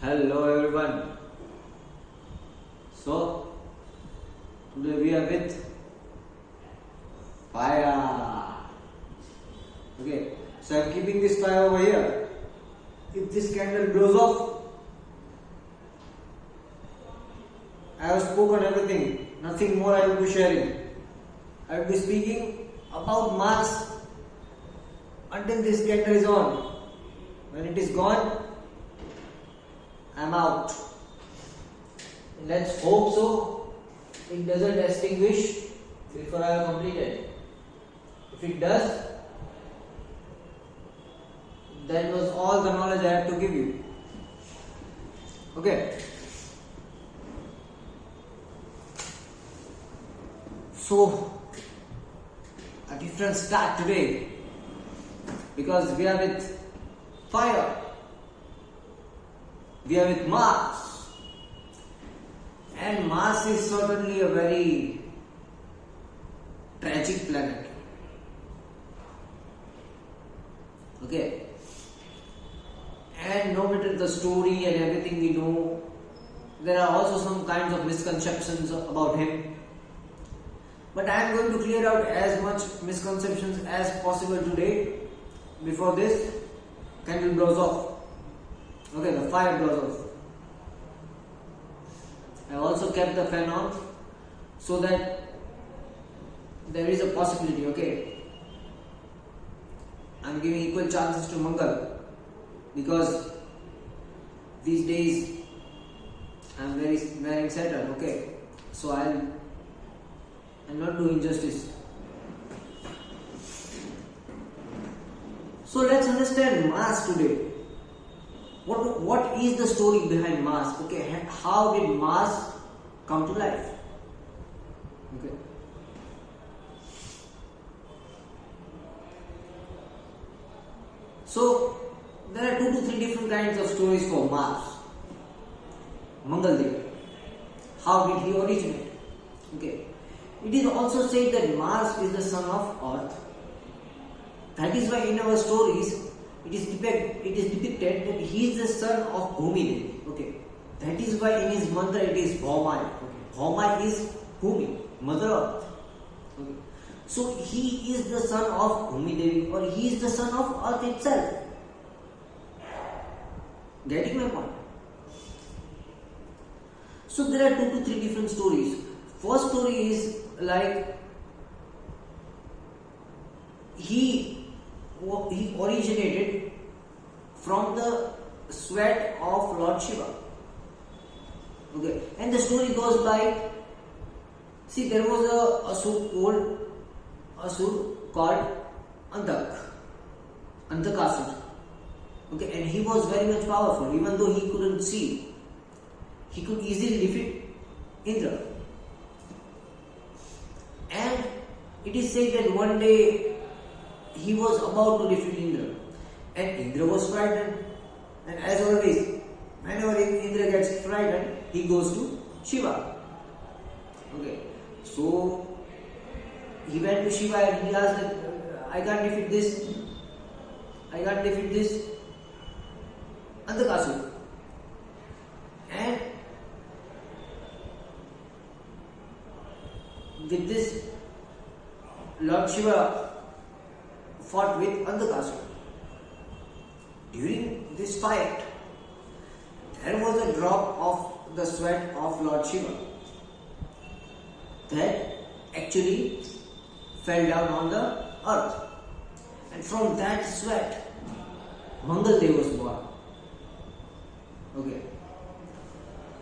Hello everyone. So today we are with fire. Okay, so I'm keeping this fire over here. If this candle blows off, I have spoken everything. Nothing more I will be sharing. I will be speaking about Mars until this candle is on. When it is gone, I'm out. Let's hope so. It doesn't extinguish before I have completed. If it does, that was all the knowledge I have to give you. Okay. So, a different start today because we are with fire. We are with Mars. And Mars is certainly a very tragic planet. Okay. And no matter the story and everything we know, there are also some kinds of misconceptions about him. But I am going to clear out as much misconceptions as possible today before this candle blows off. Okay, the fire blows off. I also kept the fan on so that there is a possibility, okay. I am giving equal chances to Mangal because these days I am very wearing Saturn, okay. So I'm not doing justice. So let's understand Mars today. What is the story behind Mars? Okay, how did Mars come to life? Okay. So there are 2 to 3 different kinds of stories for Mars. Mangaldev. How did he originate? Okay. It is also said that Mars is the son of Earth. That is why in our stories it is depicted that he is the son of Bhumi Devi. Okay. That is why in his mantra it is Bhaumai. Okay. Bhaumai is Bhumi, Mother Earth. Okay. So he is the son of Bhumi Devi, or he is the son of Earth itself. Getting my point? So there are 2 to 3 different stories. First story is like he originated from the sweat of Lord Shiva. Okay, and the story goes by. See, there was a asur called Antakasur. Okay, and he was very much powerful. Even though he couldn't see, he could easily defeat Indra. And it is said that one day he was about to defeat Indra, and Indra was frightened. And as always, whenever Indra gets frightened, he goes to Shiva. Okay, so he went to Shiva and he asked that I can't defeat this. I can't defeat this Antakasur. And with this, Lord Shiva fought with Antakasur. During this fight, there was a drop of the sweat of Lord Shiva that actually fell down on the earth. And from that sweat, Mangaldev was born. Okay.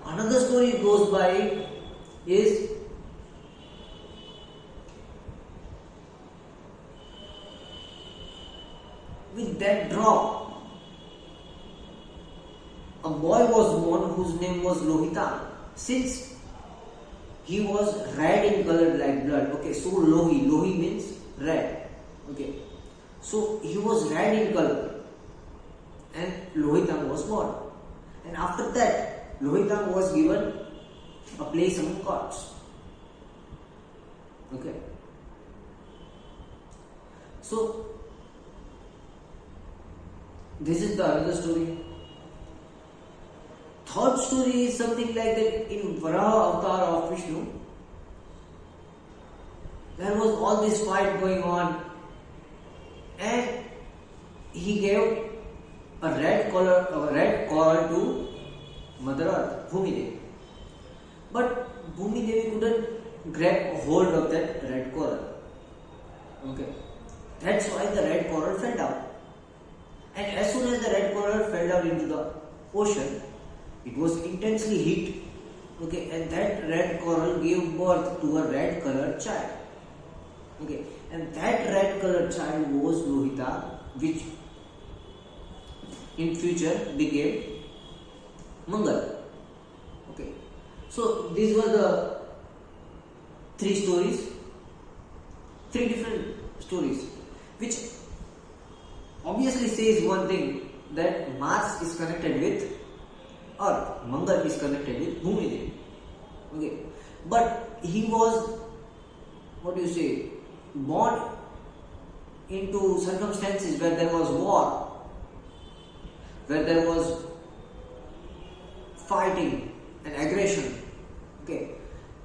Another story goes by is with that drop, a boy was born whose name was Lohita. Since he was red in color like blood, okay, so Lohi means red, okay, so he was red in color, and Lohitang was born. And after that, Lohitang was given a place among gods. Okay. So this is the another story. Third story is something like that in Varaha avatar of Vishnu. There was all this fight going on, and he gave a red coral to Mother Earth, Bhumi Devi. But Bhumi Devi couldn't grab hold of that red coral. Okay, that's why the red coral fell down. And as soon as the red coral fell down into the ocean, it was intensely heat. Okay, and that red coral gave birth to a red colored child. Okay, and that red colored child was Lohita, which in future became Mangal. Okay, so these were the three different stories, which obviously says one thing, that Mars is connected with Earth, Mangal is connected with Bhumi Devi. Okay, but he was, born into circumstances where there was war, where there was fighting and aggression. Okay,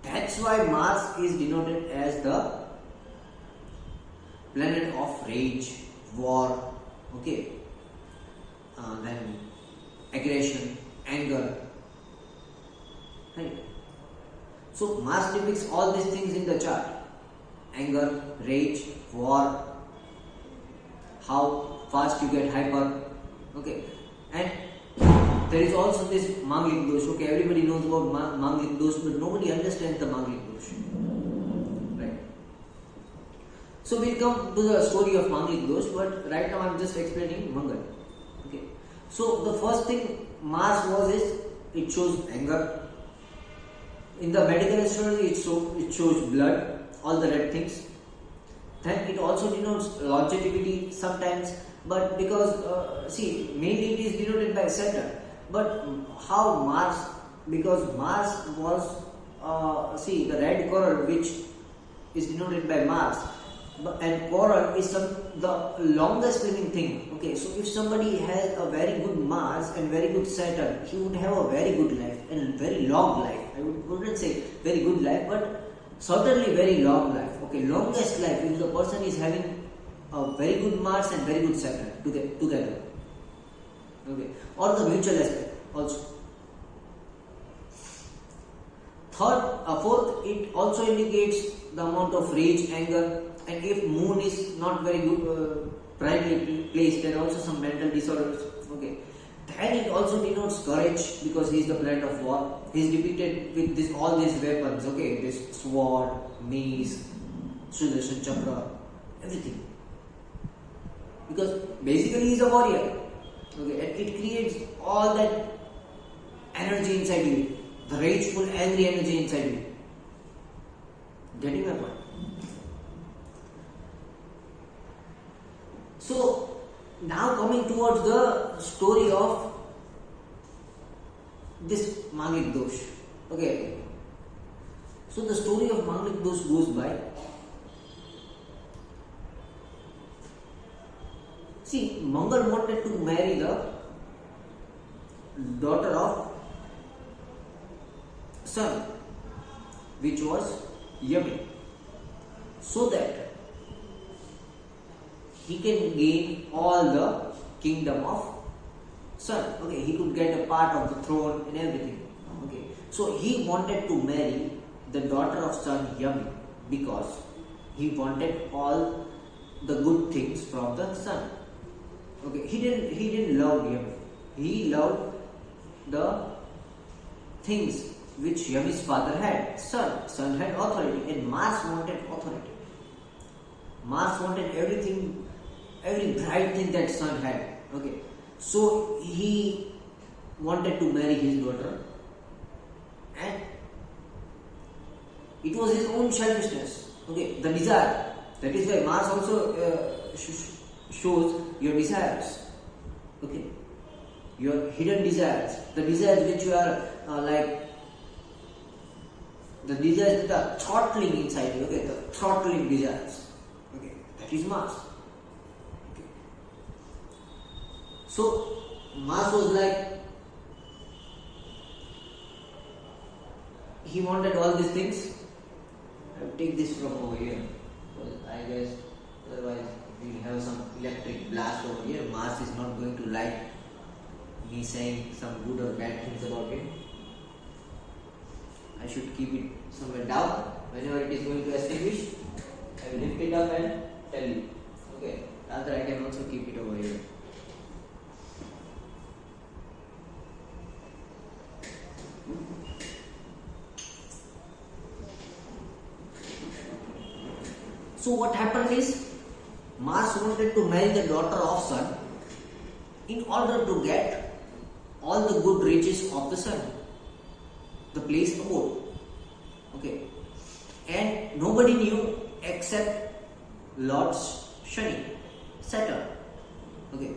that's why Mars is denoted as the planet of rage, war, okay, then aggression, anger, right? So Mars depicts all these things in the chart: anger, rage, war, how fast you get hyper, okay, and there is also this Manglik dosh. Okay, everybody knows about Manglik dosh, but nobody understands the Manglik dosh, right? So we'll come to the story of Manglik dosh, but right now I'm just explaining Mangal. Okay, so the first thing Mars is it shows anger. In the medical astrology, it shows blood, all the red things. Then it also denotes longevity sometimes, but because mainly it is denoted by Saturn. But how Mars? Because Mars was the red coral, which is denoted by Mars, and coral is the longest living thing. Okay, so if somebody has a very good Mars and very good Saturn, he would have a very good life and very long life. I wouldn't say very good life, but certainly very long life. Okay, longest life if the person is having a very good Mars and very good Saturn together. Okay, or the mutual aspect also. Fourth, it also indicates the amount of rage, anger, and if moon is not very good, brightly placed, then also some mental disorders. Okay, then it also denotes courage because he is the planet of war. He is depicted with all these weapons. Okay, this sword, mace, Sudarshan Chakra, everything. Because basically he is a warrior. Okay, and it creates all that energy inside you, the rageful, angry energy inside you. Getting my point? So now coming towards the story of this Manglik dosh. Okay. So the story of Manglik dosh goes by. See, Mangal wanted to marry the daughter of Sun, which was Yami, so that he can gain all the kingdom of Sun. Okay, he could get a part of the throne and everything. Okay, so he wanted to marry the daughter of Sun, Yami, because he wanted all the good things from the Sun. Okay, he didn't love Yami. He loved the things which Yami's father had. Sun had authority, and Mars wanted authority. Mars wanted everything, every bright thing that Sun had. Okay, so he wanted to marry his daughter, and it was his own selfishness. Okay, the desire. That is why Mars also shows your desires. Okay, your hidden desires, the desires which you are the desires that are throttling inside you. Okay, the throttling desires. Okay, that is Mars. Okay. So Mars was like he wanted all these things. I will take this from over here, because I guess otherwise we have some electric blast over here. Mars is not going to like me saying some good or bad things about him. I should keep it somewhere down. Whenever it is going to extinguish, I will lift it up and tell you. Okay, rather I can also keep it over here. So what happened is, Mars wanted to marry the daughter of Sun in order to get all the good riches of the Sun, the place abode. Okay, and nobody knew except Lord Shani, Saturn. Okay,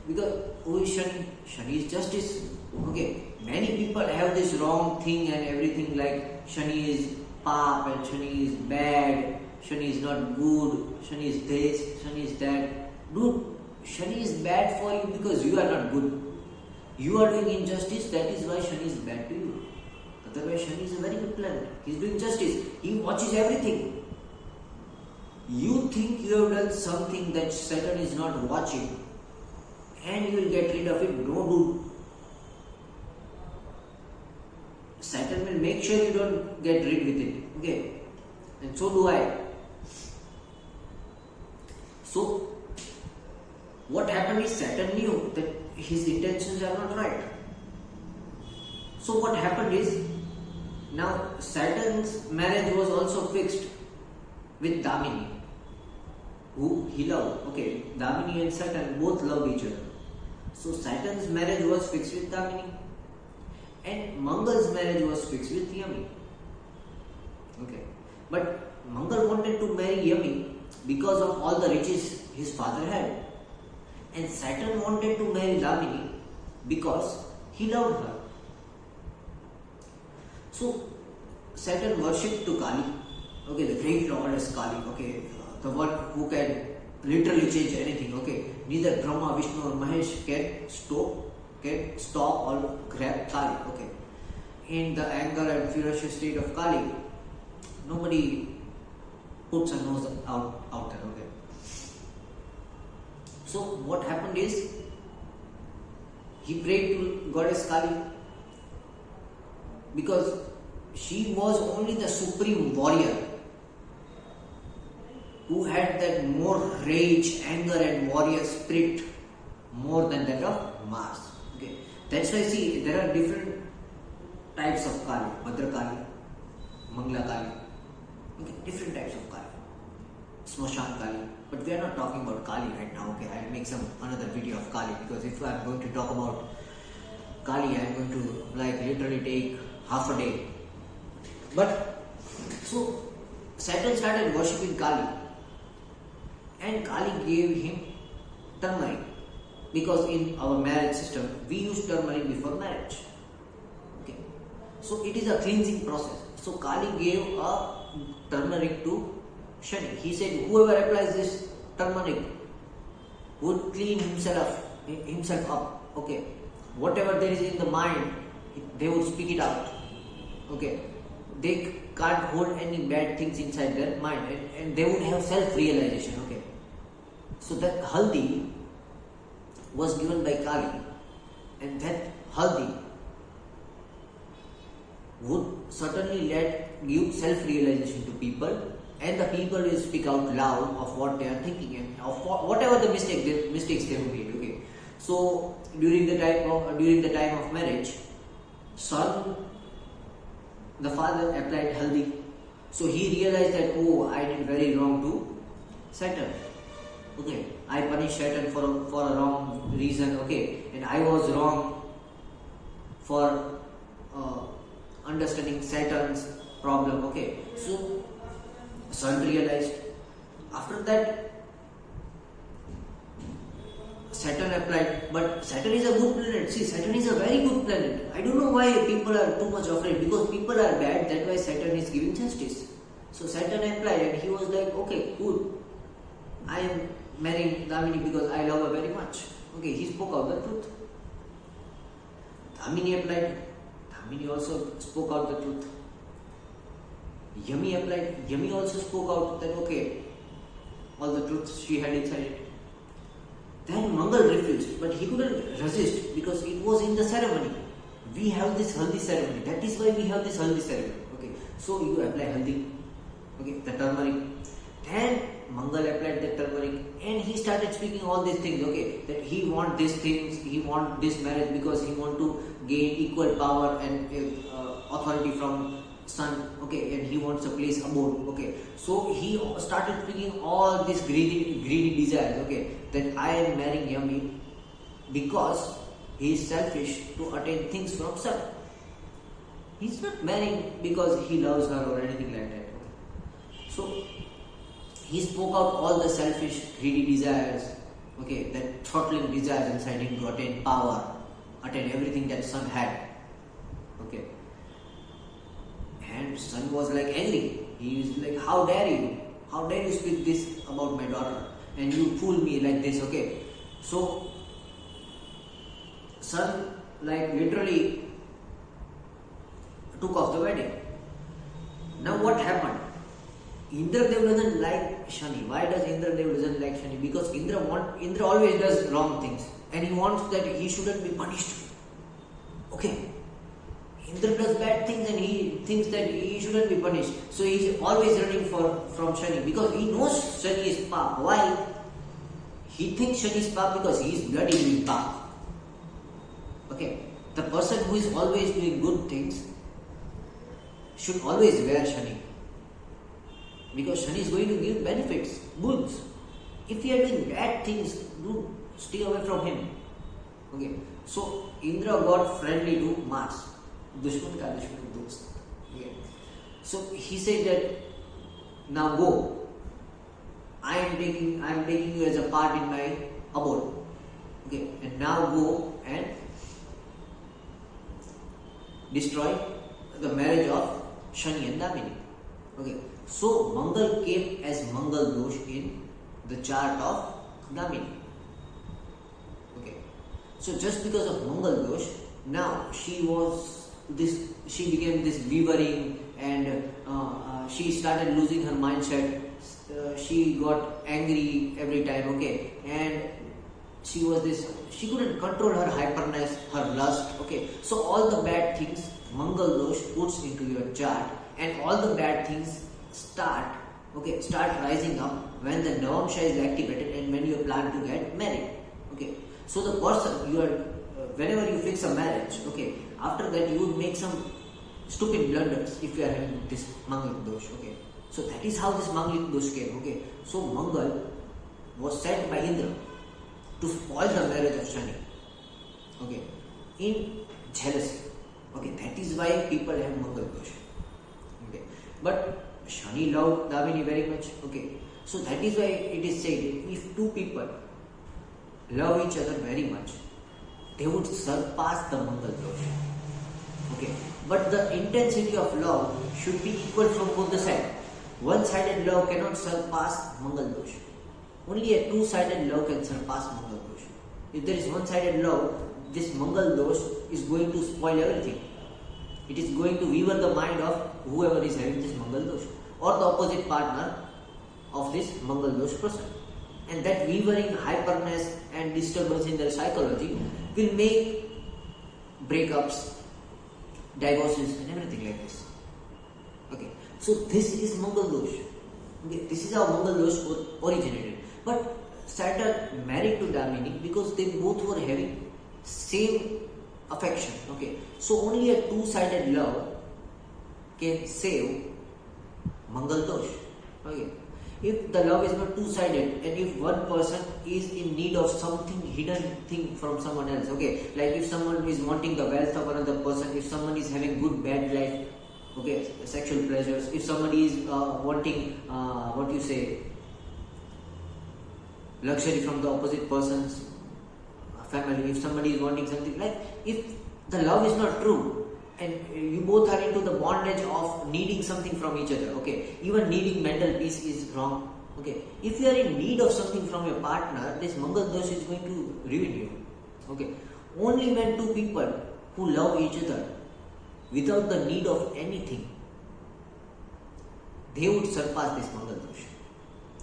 because who is Shani? Shani is justice. Okay, many people have this wrong thing and everything, like Shani is pap and Shani is bad, Shani is not good, Shani is this, Shani is that. Dude, Shani is bad for you because you are not good. You are doing injustice, that is why Shani is bad to you. Otherwise, Shani is a very good planet. He is doing justice. He watches everything. You think you have done something that Saturn is not watching and you will get rid of it. No, dude. Saturn will make sure you don't get rid with it. Okay. And so do I. So, what happened is, Saturn knew that his intentions are not right. So what happened is, now Saturn's marriage was also fixed with Damini, who he loved. Okay, Damini and Saturn both love each other. So Saturn's marriage was fixed with Damini, and Mangal's marriage was fixed with Yami. Okay, but Mangal wanted to marry Yami because of all the riches his father had, and Saturn wanted to marry Damini because he loved her. So Saturn worshipped to Kali, okay, the great goddess Kali, okay, the one who can literally change anything, okay. Neither Brahma, Vishnu or Mahesh can stop or grab Kali, okay. In the anger and ferocious state of Kali, nobody puts a nose out there, okay. So what happened is, he prayed to goddess Kali because she was only the supreme warrior who had that more rage, anger and warrior spirit more than that of Mars. Okay, that's why, see, there are different types of Kali: Bhadra Kali, Mangla Kali. Okay, different types of Kali. Smashan Kali. But we are not talking about Kali right now. Okay, I'll make another video of Kali, because if I'm going to talk about Kali, I'm going to literally take half a day. But so Saturn started worshipping Kali, and Kali gave him turmeric, because in our marriage system we use turmeric before marriage. Okay, so it is a cleansing process. So Kali gave a turmeric to Shani. He said, whoever applies this turmeric would clean himself up. Okay, whatever there is in the mind, they would speak it out. Okay, they can't hold any bad things inside their mind, and they would have self-realization. Okay, so that haldi was given by Kali, and that haldi would certainly give self-realization to people, and the people will speak out loud of what they are thinking and of whatever the mistakes they have made. Okay, so during the time of marriage, Sun, the father, applied haldi. So he realized that, oh, I did very wrong to Saturn. Okay, I punished Saturn for a wrong reason. Okay, and I was wrong for understanding Saturn's problem. Okay, so Sun realized. After that, Saturn applied, but Saturn is a good planet. See, Saturn is a very good planet. I don't know why people are too much afraid, because people are bad, that's why Saturn is giving justice. So Saturn applied, and he was like, okay, good, I am marrying Damini because I love her very much. Okay, he spoke out the truth. Damini applied. Damini also spoke out the truth. Yami also spoke out that okay, all the truths she had inside it. Then Mangal refused, but he couldn't resist because it was in the ceremony. We have this haldi ceremony. That is why we have this haldi ceremony. Okay, so you apply haldi, okay, the turmeric. Then Mangal applied the turmeric, and he started speaking all these things. Okay, that he want these things, he want this marriage because he want to gain equal power and authority from son. Okay, and he wants a place abode. Okay, so he started speaking all these greedy desires. Okay, that I am marrying Yami because he is selfish to attain things from son. He's not marrying because he loves her or anything like that. Okay. So he spoke out all the selfish, greedy desires, okay, that throttling desires inside him to attain power, attain everything that son had. Okay. And son was like angry. He was like, how dare you? How dare you speak this about my daughter? And you fool me like this, okay? So son like literally took off the wedding. Now what happened? Indradev doesn't like Shani. Why does Indradev doesn't like Shani? Because Indra always does wrong things and he wants that he shouldn't be punished. Okay. Indra does bad things and he thinks that he shouldn't be punished. So he is always running from Shani because he knows Shani is Paap. Why? He thinks Shani is Paap because he is bloody doing Paap. Okay. The person who is always doing good things should always wear Shani. Because Shani is going to give benefits, goods. If you are doing bad things, do stay away from him. Okay. So Indra got friendly to Mars. Dushman ka dushman dost. Okay. So he said that now go. I am taking you as a part in my abode. Okay. And now go and destroy the marriage of Shani and Damini. Okay. So Mangal came as Mangal Dosh in the chart of Damini. Okay. So just because of Mangal Dosh, now she became this wavering and she started losing her mindset. She got angry every time. Okay, and she couldn't control her hyperness, her lust. Okay, so all the bad things Mangal Dosh puts into your chart, and all the bad things start rising up when the Navamsha is activated and when you plan to get married. Okay, so the person whenever you fix a marriage, okay, after that you would make some stupid blunders if you are having this Mangalik Dosh. Okay, so that is how this Mangalik Dosh came. Okay, so Mangal was sent by Indra to spoil the marriage of Shani. Okay, in jealousy. Okay, that is why people have Mangal Dosh. Okay, but Shani loved Damini very much. Okay, so that is why it is said if two people love each other very much, they would surpass the Mangal Dosh. Okay, but the intensity of love should be equal from both the sides. One-sided love cannot surpass Mangal Dosh. Only a two-sided love can surpass Mangal Dosh. If there is one-sided love, this Mangal Dosh is going to spoil everything. It is going to weaver the mind of whoever is having this Mangal Dosh or the opposite partner of this Mangal Dosh person. And that weavering, hyperness and disturbance in their psychology will make breakups, divorces and everything like this. Okay, so this is Mangal Dosh. Okay, this is how Mangal Dosh originated. But Saturn married to Damini because they both were having same affection. Okay, so only a two-sided love can save Mangal Dosh. Okay, if the love is not two-sided and if one person is in need of something hidden thing from someone else, okay, like if someone is wanting the wealth of another person, if someone is having good bad life, okay, sexual pleasures, if somebody is wanting luxury from the opposite person's family, if somebody is wanting something, like if the love is not true and you both are into the bondage of needing something from each other, okay, even needing mental peace is wrong. Okay, if you are in need of something from your partner, this Mangal Dosh is going to ruin you. Okay, only when two people who love each other without the need of anything they would surpass this Mangal Dosh.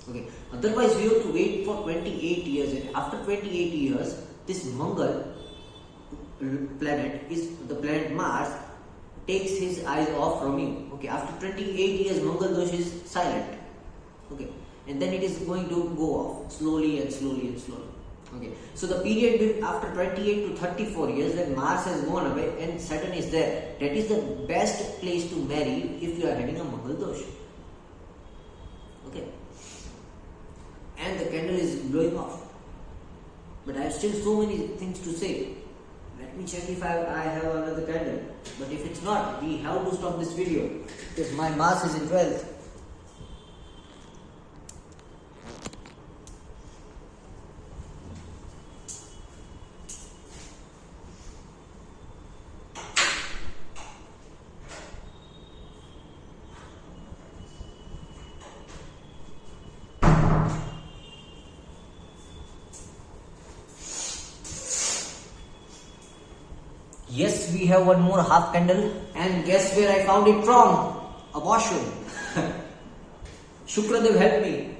Okay. Otherwise, we have to wait for 28 years. And after 28 years, this Mangal planet the planet Mars takes his eyes off from you. Okay. After 28 years, Mangal Dosh is silent. Okay. And then it is going to go off slowly and slowly and slowly. Okay. So the period after 28 to 34 years, when Mars has gone away and Saturn is there, that is the best place to marry if you are having a Mangal Dosh. Okay. And the candle is blowing off. But I have still so many things to say. Let me check if I have another candle. But if it's not, we have to stop this video because my Mars is in 12th. Yes, we have one more half candle, and guess where I found it from? A washroom. Shukradev help me.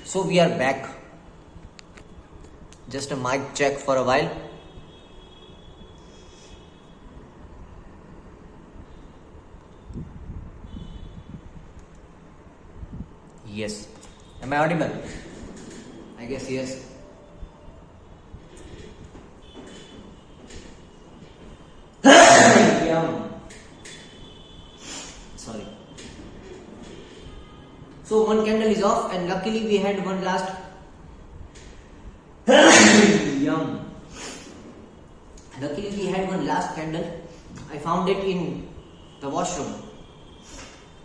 So we are back. Just a mic check for a while. Yes. Am I audible? I guess yes. Yum. Sorry. So one candle is off, and luckily we had one last. Yum. Luckily we had one last candle. I found it in the washroom.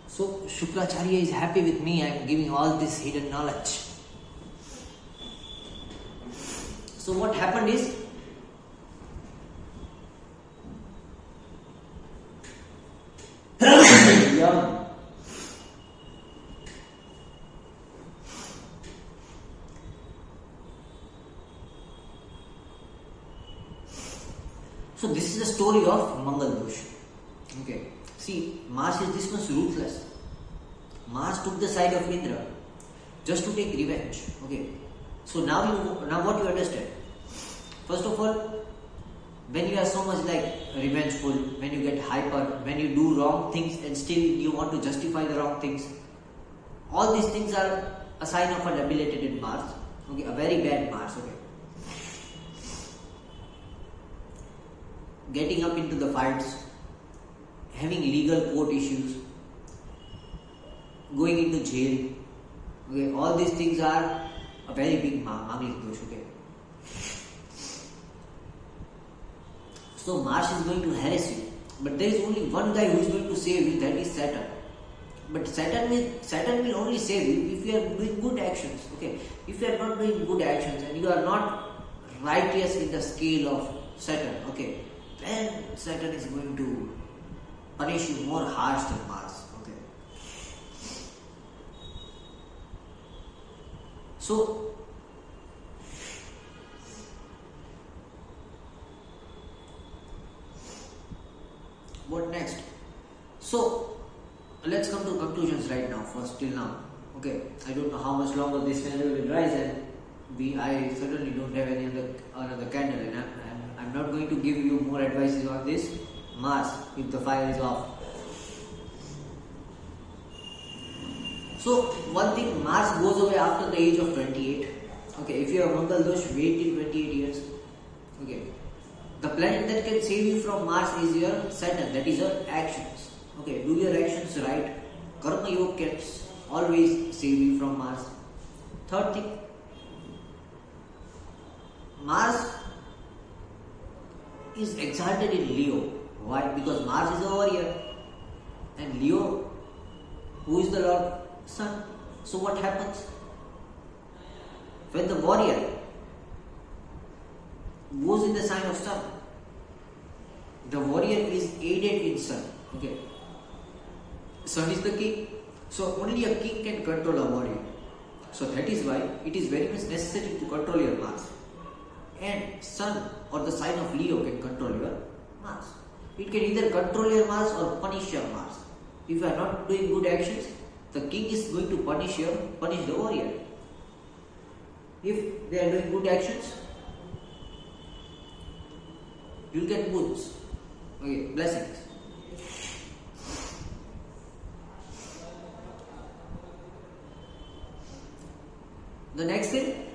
So Shukracharya is happy with me. I am giving all this hidden knowledge. So what happened is, yum. So this is the story of Mangal Dosh. Okay. See, Mars is this much ruthless. Mars took the side of Indra just to take revenge. Okay. So now what you understand. First of all, when you are so much like revengeful, when you get hyper, when you do wrong things and still you want to justify the wrong things, all these things are a sign of a debilitated Mars. Okay, a very bad Mars. Okay. Getting up into the fights, having legal court issues, going into jail. Okay, all these things are a very big Manglik dosh. Okay. So Mars is going to harass you, but there is only one guy who is going to save you, that is Saturn. But Saturn will only save you if you are doing good actions. Okay, if you are not doing good actions and you are not righteous in the scale of Saturn, okay, then Saturn is going to punish you more harsh than Mars. Okay. So what next? So let's come to conclusions right now. First till now. Okay. I don't know how much longer this candle will rise, and I certainly don't have any another candle, and I'm not going to give you more advices on this Mars if the fire is off. So one thing, Mars goes away after the age of 28. Okay, if you have Mangal Dosh, wait till 28 years. Okay, the planet that can save you from Mars is your Saturn, that is your actions. Okay, do your actions right. Karma Yoga can always save you from Mars. Third thing, Mars is exalted in Leo. Why? Because Mars is a warrior, and Leo, who is the Lord? Sun. So what happens when the warrior goes in the sign of Sun? the warrior is aided in sun. Okay, sun is the king, so only a king can control a warrior. So that is why it is very much necessary to control your Mars. And sun or the sign of Leo can control your Mars. It can either control your Mars or punish your Mars. If you are not doing good actions, the king is going to punish the warrior. If they are doing good actions, you will get boons. Okay, blessings. The next thing,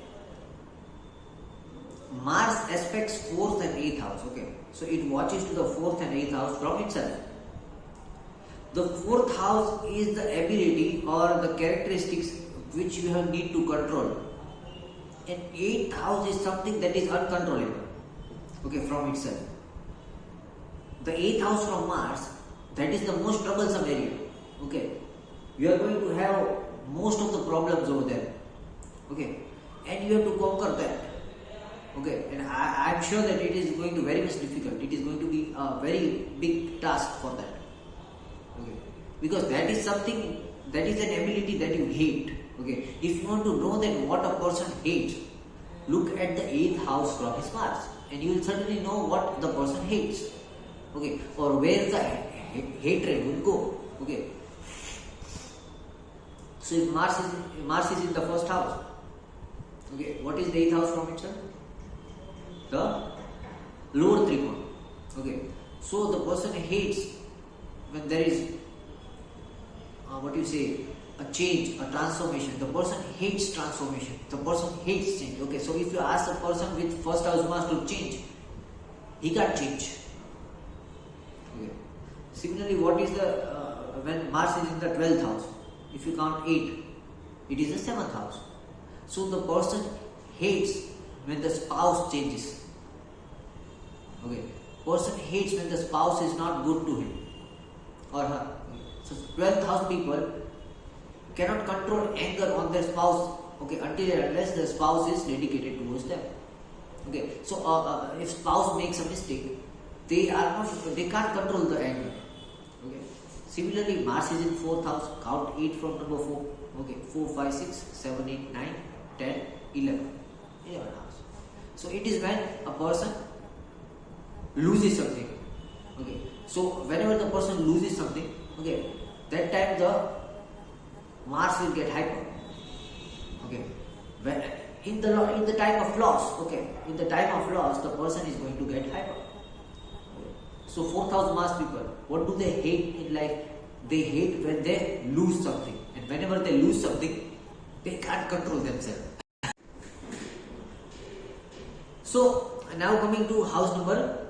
Mars aspects 4th and 8th house. Okay, so it watches to the 4th and 8th house from itself. The 4th house is the ability or the characteristics which you have need to control. And 8th house is something that is uncontrollable. Okay, from itself. The 8th house from Mars, that is the most troublesome area. Okay, you are going to have most of the problems over there. Okay, and you have to conquer that. Okay, and I am sure that it is going to be very much difficult. It is going to be a very big task for that. Okay, because that is something, that is an ability that you hate. Okay, if you want to know that what a person hates, look at the 8th house from his Mars, and you will certainly know what the person hates. Okay, or where the hatred will go. Okay, so if Mars is in the 1st house. Okay, what is the 8th house from itself? The lower trikona. Okay, so the person hates when there is a change, a transformation. The person hates transformation. The person hates change. Okay, so if you ask a person with 1st house Mars to change, he can't change. Okay. Similarly, what is the when Mars is in the 12th house? If you count 8, it is the 7th house. So the person hates when the spouse changes. Okay, person hates when the spouse is not good to him or her. So 12th house people cannot control anger on their spouse. Okay, until and unless the spouse is dedicated towards them. Okay, so if spouse makes a mistake, they can't control the anger. Okay, similarly, Mars is in 4th house. Count 8 from number 4. Okay, 4, 5, 6, 7, 8, 9, 10, 11. 11 hours. So it is when a person loses something. Okay, so whenever the person loses something, okay, that time the Mars will get hyper. Okay, when in the time of loss, okay, in the time of loss, the person is going to get hyper. Okay. So 4th house Mars people, what do they hate in life? They hate when they lose something, and whenever they lose something, they can't control themselves. So now coming to house number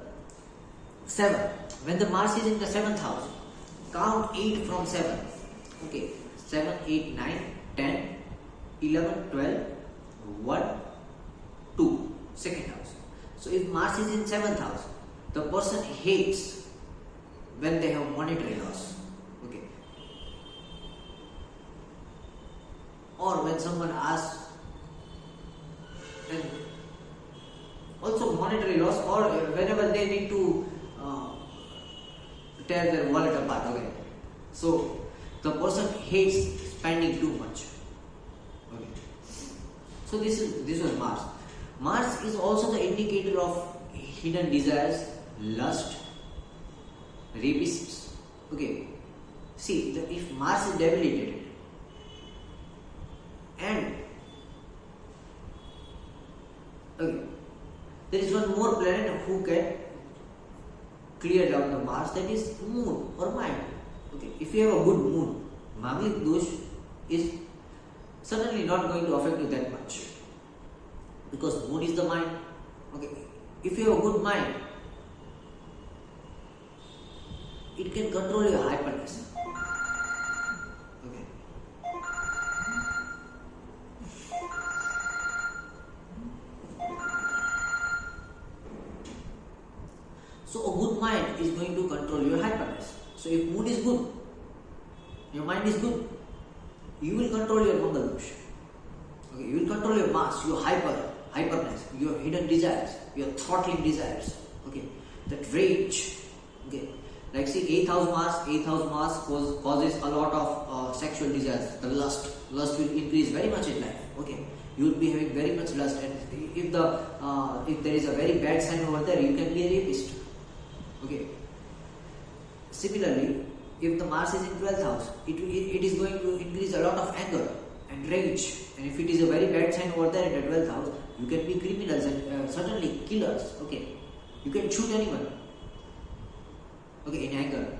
7. When the Mars is in the 7th house, count 8 from 7. Okay, 7, 8, 9, 10, 11, 12, 1, 2, 2nd house. So if Mars is in 7th house, the person hates when they have monetary loss. Okay, or when someone asks, and also monetary loss, or whenever they need to tear their wallet apart. Okay, so the person hates spending too much. Okay, so this was Mars. Mars is also the indicator of hidden desires, lust, rapists. Okay, see, if Mars is debilitated and okay, there is one more planet who can clear down the Mars, that is moon or mind. Okay, if you have a good moon, Manglik dosh is certainly not going to affect you that much, because moon is the mind. Okay, if you have a good mind, it can control your hyperness. Okay, so a good mind is going to control your hyperness. So if mood is good, your mind is good, you will control your Mangal dosh. Okay, you will control your Mars, your hyperness, your hidden desires, your throttling desires. Okay, that rage, Okay, like see, eighth house Mars causes a lot of sexual desires. The lust will increase very much in life. Okay, you will be having very much lust, and if there is a very bad sign over there, you can be a rapist. Okay. Similarly, if the Mars is in 12th house, it is going to increase a lot of anger and rage. And if it is a very bad sign over there in the 12th house, you can be criminals and suddenly killers. Okay, you can shoot anyone. Okay, in anger.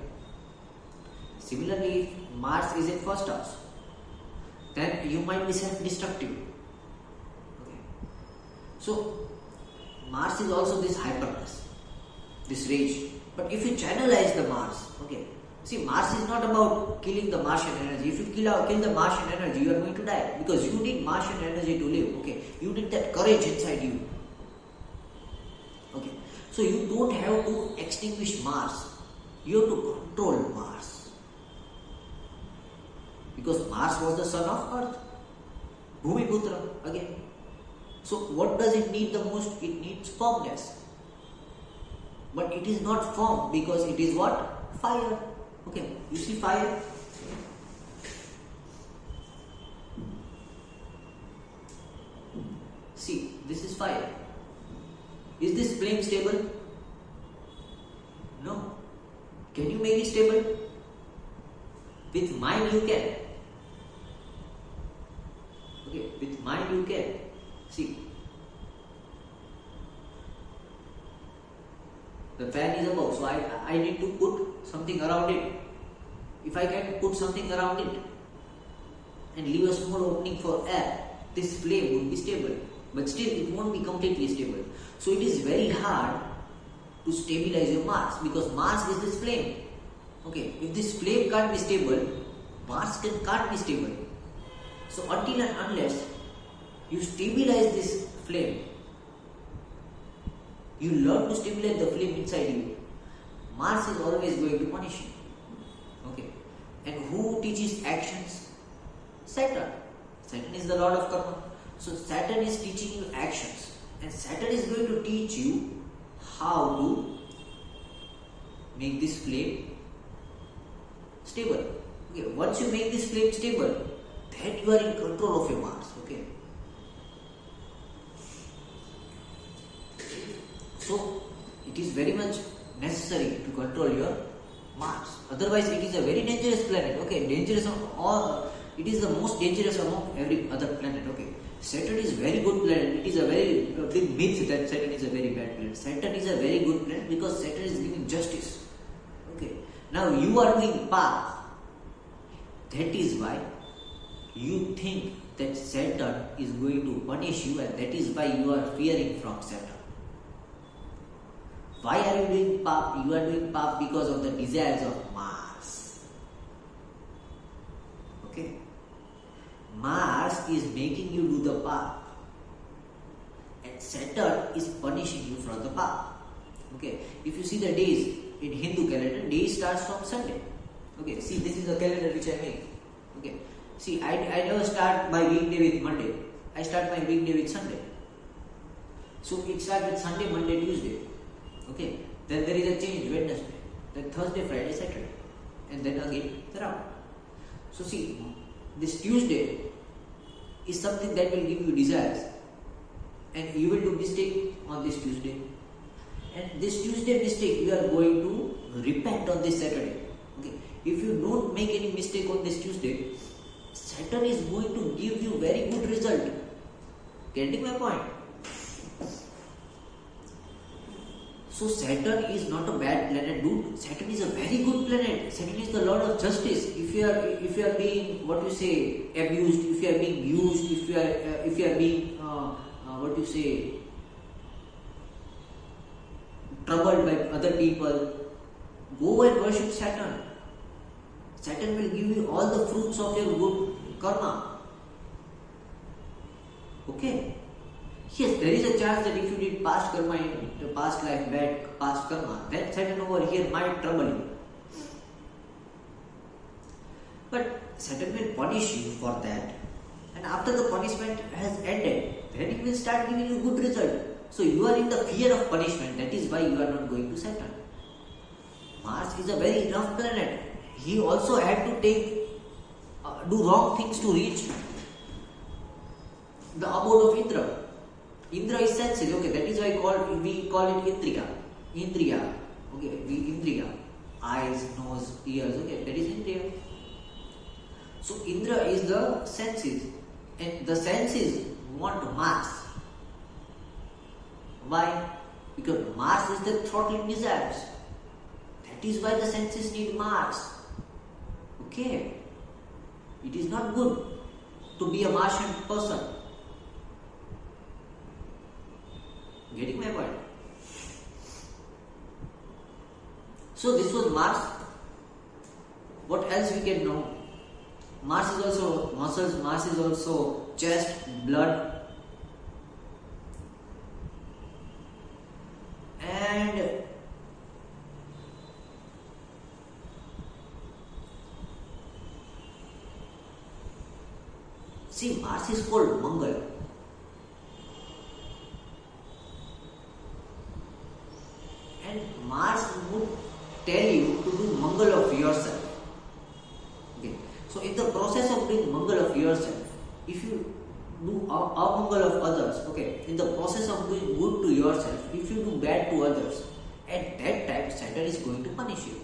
Similarly, if Mars is in 1st house, then you might be self-destructive. Okay, so Mars is also this hyperness, this rage. But if you channelize the Mars, okay, see, Mars is not about killing the Martian energy. If you kill the Martian energy, you are going to die, because you need Martian energy to live. Okay, you need that courage inside you. Okay, so you don't have to extinguish Mars. You have to control Mars, because Mars was the son of Earth, Bhumiputra again. So what does it need the most? It needs firmness. But it is not firm, because it is what? Fire. Okay, you see fire? See, this is fire. Is this flame stable? No. Can you make it stable? With mind you can. Okay, with mind you can. See, the fan is above, so I need to put something around it. If I can put something around it and leave a small opening for air, this flame would be stable. But still, it won't be completely stable. So it is very hard to stabilize your Mars, because Mars is this flame. Okay, if this flame can't be stable, Mars can't be stable. So until and unless you stabilize this flame, you learn to stabilize the flame inside you, Mars is always going to punish you. Okay, and who teaches actions? Saturn. Saturn is the lord of karma. So Saturn is teaching you actions, and Saturn is going to teach you how to make this flame stable. Okay, once you make this flame stable, then you are in control of your Mars. Okay. So it is very much necessary to control your Mars. Otherwise, it is a very dangerous planet. Okay, dangerous it is the most dangerous among every other planet. Okay, Saturn is very good planet. It is a very big myth that Saturn is a very bad planet. Saturn is a very good planet because Saturn is giving justice. Okay, now you are doing path. That is why you think that Saturn is going to punish you, and that is why you are fearing from Saturn. Why are you doing path? You are doing path because of the desires of Mars. Okay? Mars is making you do the path, and Saturn is punishing you from the path. Okay? If you see the days in Hindu calendar, day starts from Sunday. Okay? See, this is the calendar which I make. Okay? See, I never start my weekday with Monday. I start my weekday with Sunday. So it starts with Sunday, Monday, Tuesday. Okay, then there is a change, Wednesday, then Thursday, Friday, Saturday, and then again the round. So see, this Tuesday is something that will give you desires, and you will do mistake on this Tuesday, and this Tuesday mistake you are going to repent on this Saturday. Okay, if you don't make any mistake on this Tuesday, Saturn is going to give you very good result. Getting my point? So Saturn is not a bad planet, dude. Saturn is a very good planet. Saturn is the lord of justice. If you are being abused, if you are being used, if you are being troubled by other people, go and worship Saturn. Saturn will give you all the fruits of your good karma. Okay. Yes, there is a chance that if you did past karma in the past life, bad past karma, then Saturn over here might trouble you. But Saturn will punish you for that, and after the punishment has ended, then it will start giving you good result. So you are in the fear of punishment. That is why you are not going to Saturn. Mars is a very rough planet. He also had to do wrong things to reach the abode of Indra. Indra is senses. Okay, that is why we call it Indriya. Indriya. Okay, Indriya. Eyes, nose, ears. Okay, that is Indriya. So Indra is the senses, and the senses want Mars. Why? Because Mars is the throttling desires. That is why the senses need Mars. Okay. It is not good to be a Martian person. Getting my point? So this was Mars. What else we can know? Mars is also muscles, Mars is also chest, blood. And see, Mars is called Mangal. And Mars would tell you to do Mangal of yourself. Okay. So in the process of doing Mangal of yourself, if you do Mangal of others, okay, in the process of doing good to yourself, if you do bad to others, at that time Saturn is going to punish you.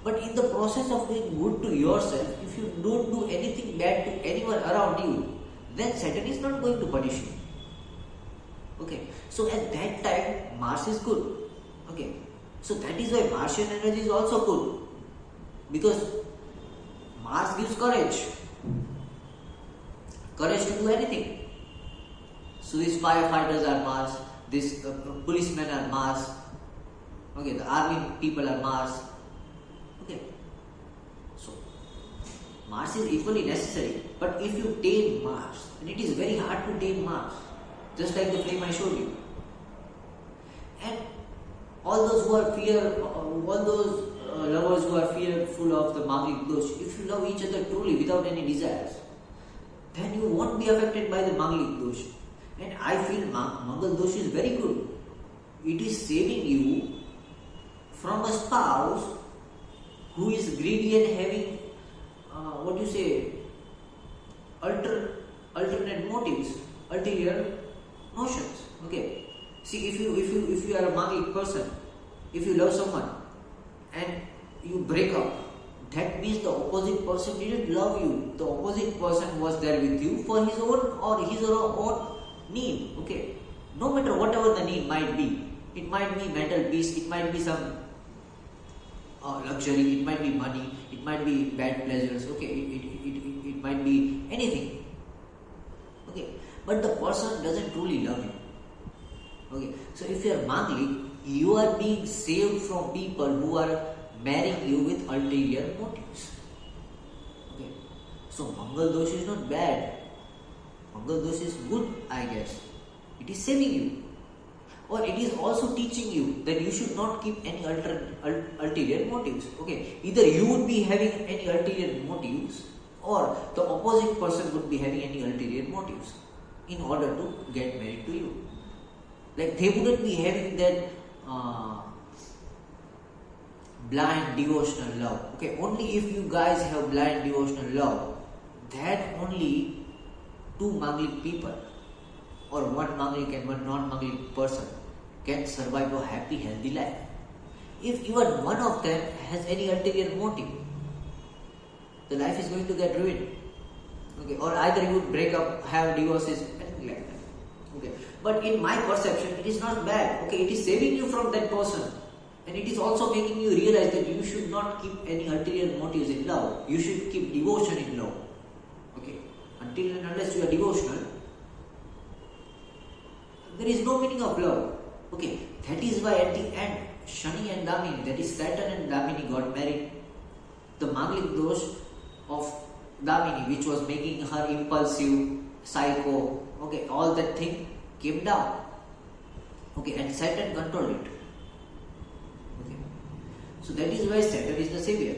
But in the process of doing good to yourself, if you don't do anything bad to anyone around you, then Saturn is not going to punish you. Okay, so at that time Mars is good. Okay, so that is why Martian energy is also good, because Mars gives courage to do anything. So these firefighters are Mars, these policemen are Mars, okay, the army people are Mars. Okay, so Mars is equally necessary. But if you tame Mars, and it is very hard to tame Mars, just like the flame I showed you. And all those lovers who are fearful of the Manglik dosh, if you love each other truly without any desires, then you won't be affected by the Manglik dosh. And I feel Mangal dosh is very good. It is saving you from a spouse who is greedy and having alternate motives, ulterior notions. Okay. See, if you are a Manglik person, if you love someone and you break up, that means the opposite person didn't love you. The opposite person was there with you for his own need. Okay. No matter whatever the need might be, it might be mental peace, it might be some luxury, it might be money, it might be bad pleasures. Okay, it might be anything. Okay, but the person doesn't truly love you. Okay, so if you are Manglik, you are being saved from people who are marrying you with ulterior motives. Okay, so Mangal dosh is not bad. Mangal dosh is good, I guess. It is saving you. Or it is also teaching you that you should not keep any ulterior motives. Okay, either you would be having any ulterior motives, or the opposite person would be having any ulterior motives in order to get married to you. Like they wouldn't be having that blind devotional love. Okay, only if you guys have blind devotional love, that only two Manglik people or one Manglik and one non-Manglik person can survive a happy, healthy life. If even one of them has any ulterior motive, the life is going to get ruined. Okay, or either you would break up, have divorces, anything like that. Okay, but in my perception, it is not bad. Okay, it is saving you from that person, and it is also making you realize that you should not keep any ulterior motives in love. You should keep devotion in love. Okay, until and unless you are devotional, there is no meaning of love. Okay, that is why at the end, Shani and Damini, that is Saturn and Damini, got married. The Manglik dosh of Damini, which was making her impulsive, psycho, okay, all that thing came down. Okay, and Saturn controlled it. Okay, so that is why Saturn is the savior.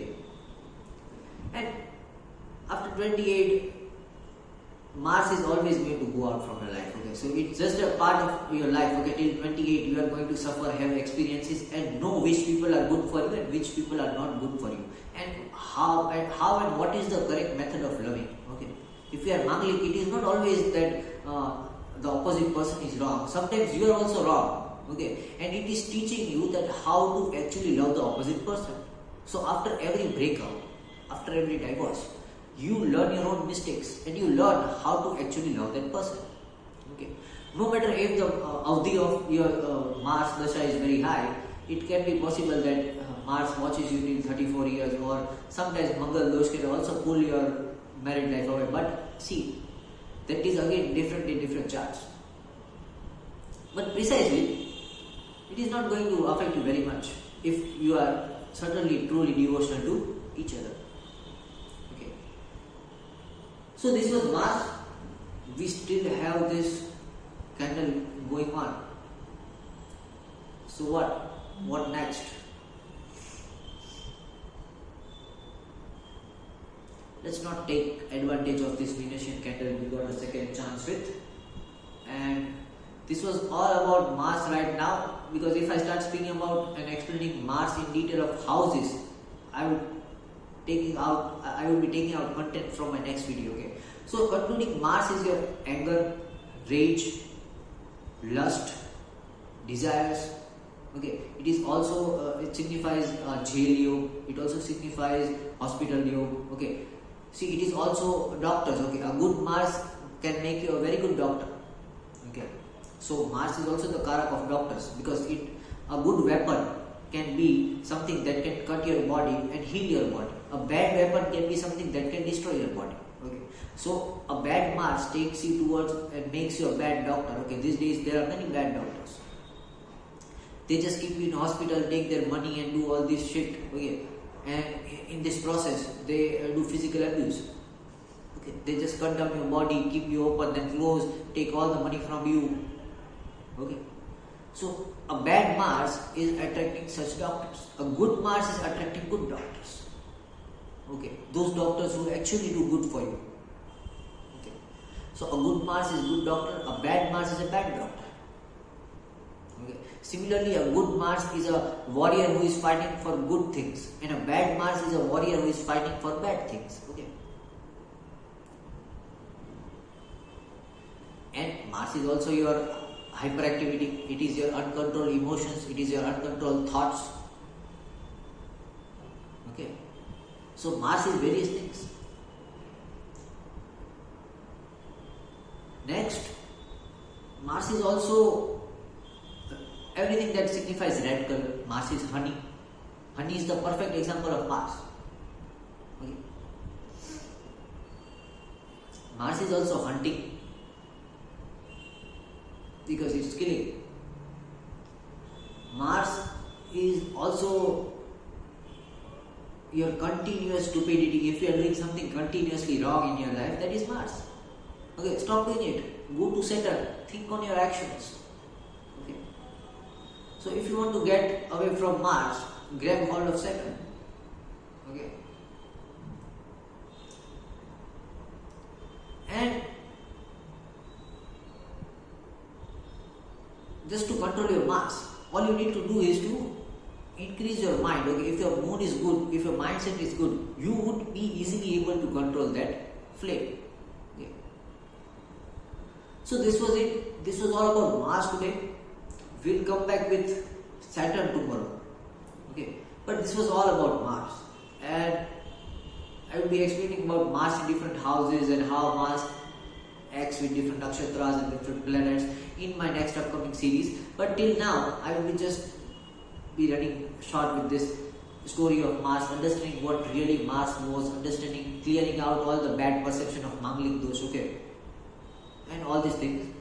And after 28, Mars is always going to go out from your life. Okay, so it's just a part of your life. Okay, till 28 you are going to suffer, have experiences, and know which people are good for you and which people are not good for you, and how and what is the correct method of loving. Okay, if you are Manglik, it is not always that the opposite person is wrong. Sometimes you are also wrong. Okay, and it is teaching you that how to actually love the opposite person. So after every breakup, after every divorce, you learn your own mistakes and you learn how to actually love that person. Okay, no matter if the avdi of your Mars dasha is very high, it can be possible that Mars watches you till 34 years, or sometimes Mangal dosh can also pull your married life away. But see, that is again different in different charts. But precisely, it is not going to affect you very much if you are certainly truly devotional to each other. Okay. So this was Mars. We still have this candle going on. So what? What next? Let's not take advantage of this Venusian candle we got a second chance with. And this was all about Mars right now, because if I start speaking about and explaining Mars in detail of houses, I would be taking out content from my next video. Okay, so concluding, Mars is your anger, rage, lust, desires. Okay, it is also it signifies jail yoga. It also signifies hospital yoga. Okay, see, it is also doctors. Okay, a good Mars can make you a very good doctor. Okay, so Mars is also the karak of doctors, because a good weapon can be something that can cut your body and heal your body. A bad weapon can be something that can destroy your body. Okay, so a bad Mars takes you towards and makes you a bad doctor. Okay, these days there are many bad doctors. They just keep you in hospital, take their money and do all this shit. Okay, and in this process they do physical abuse. Okay, they just cut down your body, keep you open, then close, take all the money from you. Okay, so a bad Mars is attracting such doctors. A good Mars is attracting good doctors. Okay, those doctors who actually do good for you. Okay, so a good Mars is good doctor. A bad Mars is a bad doctor. Okay, similarly, a good Mars is a warrior who is fighting for good things, and a bad Mars is a warrior who is fighting for bad things. Okay, and Mars is also your hyperactivity. It is your uncontrolled emotions. It is your uncontrolled thoughts. Okay, so Mars is various things. Next, Mars is also everything that signifies red color. Mars is honey. Honey is the perfect example of Mars. Okay. Mars is also hunting, because it's killing. Mars is also your continuous stupidity. If you are doing something continuously wrong in your life, that is Mars. Okay, stop doing it. Go to Saturn. Think on your actions. Okay. So if you want to get away from Mars, grab hold of Saturn. Okay. And just to control your Mars, all you need to do is to increase your mind. Okay, if your mood is good, if your mindset is good, you would be easily able to control that flame. Okay. So this was it. This was all about Mars today. We'll come back with Saturn tomorrow. Okay, but this was all about Mars, and I will be explaining about Mars in different houses and how Mars acts with different nakshatras and different planets in my next upcoming series. But till now, I will just be running short with this story of Mars, understanding what really Mars was, understanding, clearing out all the bad perception of Manglik dosh, okay, and all these things.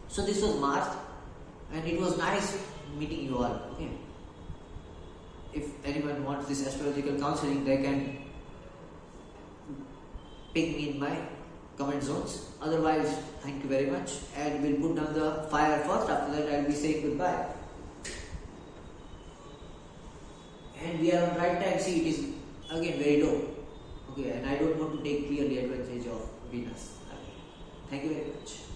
So this was Mars, and it was nice meeting you all. Okay, if anyone wants this astrological counseling, they can ping me in my comment zones. Otherwise, thank you very much, and we'll put down the fire first. After that, I'll be saying goodbye. And we are on right time. See, it is again very low. Okay, and I don't want to take clearly advantage of Venus. Thank you very much.